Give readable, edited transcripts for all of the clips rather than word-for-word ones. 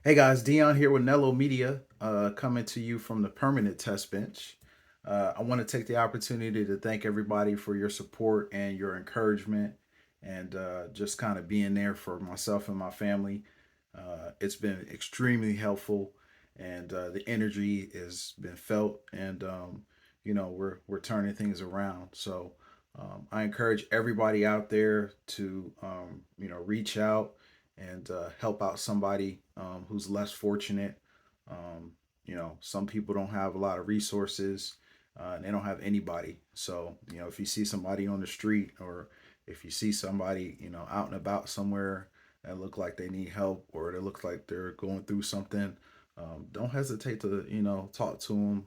Hey guys, Dion here with Nello Media, coming to you from the permanent test bench. I want to take the opportunity to thank everybody for your support and your encouragement, and just kind of being there for myself and my family. It's been extremely helpful, and the energy has been felt, and we're turning things around. So I encourage everybody out there to reach out and help out somebody who's less fortunate. Um, some people don't have a lot of resources, and they don't have anybody. So, if you see somebody on the street, or if you see somebody, out and about somewhere that look like they need help, or they look like they're going through something, don't hesitate to, talk to them.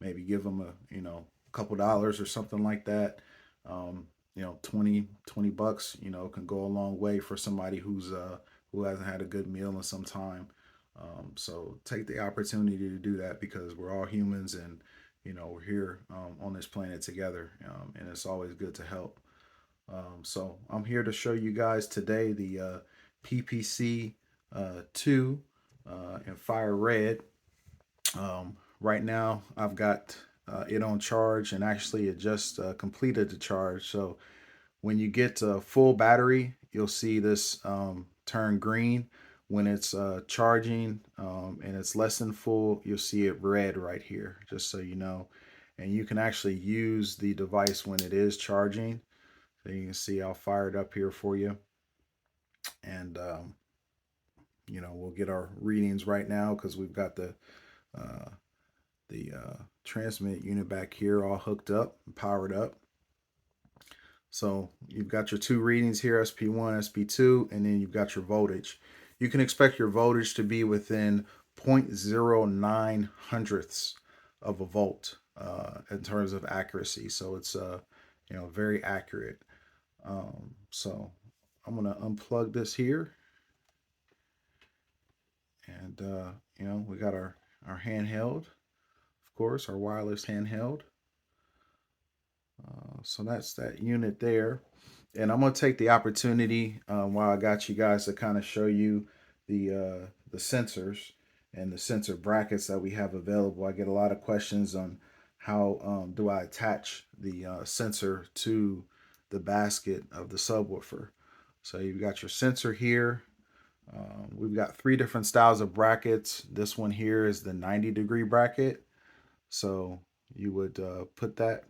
Maybe give them couple dollars or something like that. Um, 20 bucks, can go a long way for somebody who hasn't had a good meal in some time. So take the opportunity to do that, because we're all humans, and we're here on this planet together, and it's always good to help. So I'm here to show you guys today the PPC 2 in fire red. Right now I've got it on charge, and actually it just completed the charge. So when you get to full battery, you'll see this turn green. When it's charging and it's less than full, you'll see it red right here, just so you know. And you can actually use the device when it is charging. So you can see I'll fire it up here for you. And, we'll get our readings right now, because we've got uh, the transmit unit back here all hooked up and powered up. So you've got your two readings here, SP1, SP2, and then you've got your voltage. You can expect your voltage to be within zero point zero 0.09 hundredths of a volt in terms of accuracy. So it's very accurate. So I'm gonna unplug this here, and we got our handheld, of course, our wireless handheld. So that's that unit there. And I'm gonna take the opportunity while I got you guys to kind of show you the sensors and the sensor brackets that we have available. I get a lot of questions on how do I attach the sensor to the basket of the subwoofer. So you've got your sensor here. We've got three different styles of brackets. This one here is the 90-degree bracket. So you would put that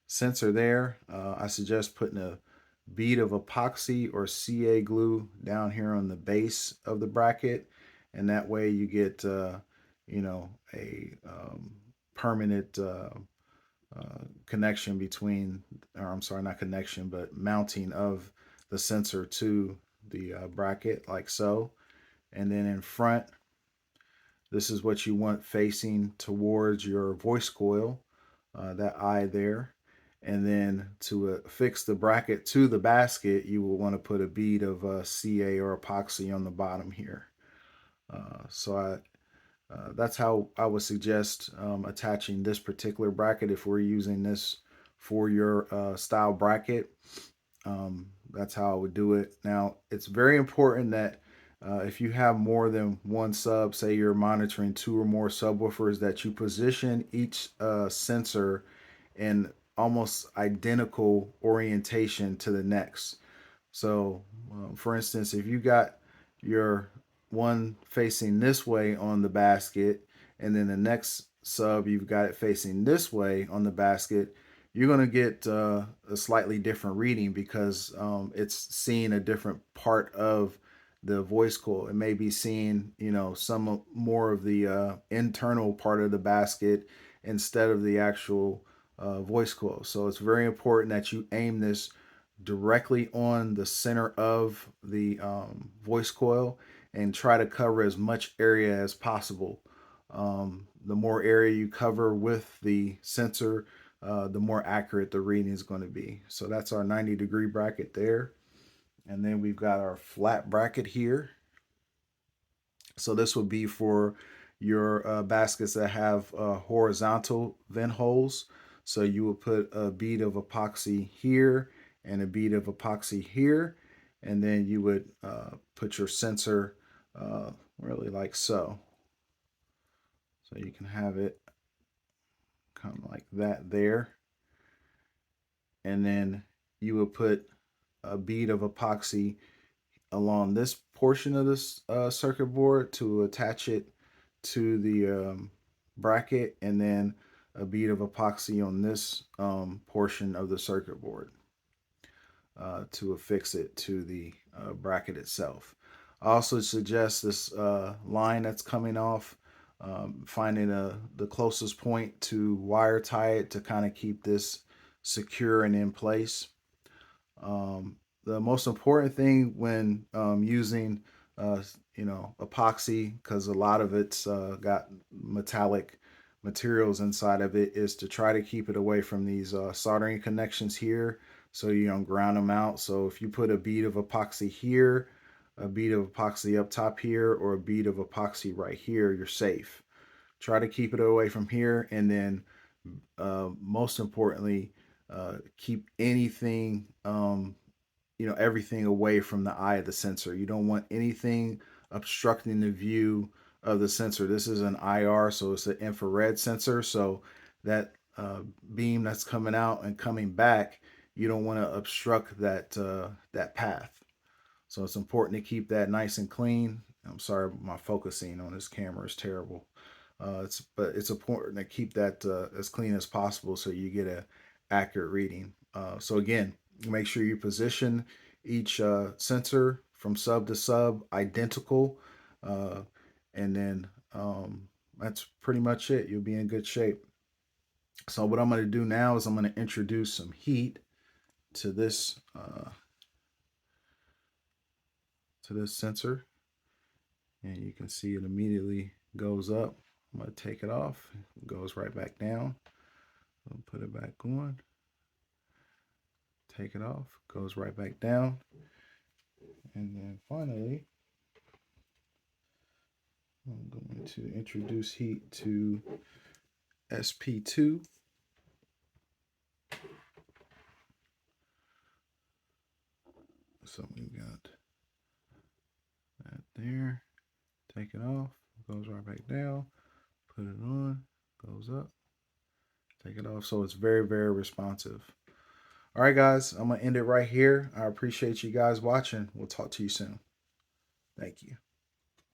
sensor there. I suggest putting a bead of epoxy or CA glue down here on the base of the bracket, and that way you get a permanent connection between, or I'm sorry, not connection, but mounting of the sensor to the bracket, like so. And then in front, this is what you want facing towards your voice coil, that eye there. And then to fix the bracket to the basket, you will want to put a bead of CA or epoxy on the bottom here. That's how I would suggest attaching this particular bracket if we're using this for your style bracket. That's how I would do it. Now, it's very important that if you have more than one sub, say you're monitoring two or more subwoofers, that you position each sensor in almost identical orientation to the next. So, for instance, if you got your one facing this way on the basket, and then the next sub you've got it facing this way on the basket, you're going to get a slightly different reading, because it's seeing a different part of the voice coil. It may be seeing, some more of the internal part of the basket instead of the actual voice coil. So it's very important that you aim this directly on the center of the voice coil, and try to cover as much area as possible. The more area you cover with the sensor, the more accurate the reading is going to be. So that's our 90-degree bracket there. And then we've got our flat bracket here. So this would be for your baskets that have horizontal vent holes. So you would put a bead of epoxy here and a bead of epoxy here, and then you would put your sensor really like so. So you can have it come like that there. And then you would put a bead of epoxy along this portion of this circuit board to attach it to the bracket, and then a bead of epoxy on this portion of the circuit board to affix it to the bracket itself. I also suggest this line that's coming off, finding the closest point to wire tie it to kind of keep this secure and in place. The most important thing when using, uh, epoxy, because a lot of it's got metallic materials inside of it, is to try to keep it away from these soldering connections here, so you don't ground them out. So if you put a bead of epoxy here, a bead of epoxy up top here, or a bead of epoxy right here, you're safe. Try to keep it away from here, and then most importantly, keep anything everything away from the eye of the sensor. You don't want anything obstructing the view of the sensor. This is an IR, so it's an infrared sensor. So that beam that's coming out and coming back, you don't want to obstruct that path. So it's important to keep that nice and clean. I'm sorry, my focusing on this camera is terrible. But it's important to keep that as clean as possible so you get a accurate reading. So again, make sure you position each sensor from sub to sub identical, uh, and then that's pretty much it. You'll be in good shape. So what I'm going to do now is I'm going to introduce some heat to this sensor, and you can see it immediately goes up. I'm going to take it off. It goes right back down. I'll put it back on. Take it off. Goes right back down. And then finally, I'm going to introduce heat to SP2. So we got that there. Take it off. Goes right back down. Put it on. Goes up. Take it off. So it's very, very responsive. All right, guys. I'm going to end it right here. I appreciate you guys watching. We'll talk to you soon. Thank you.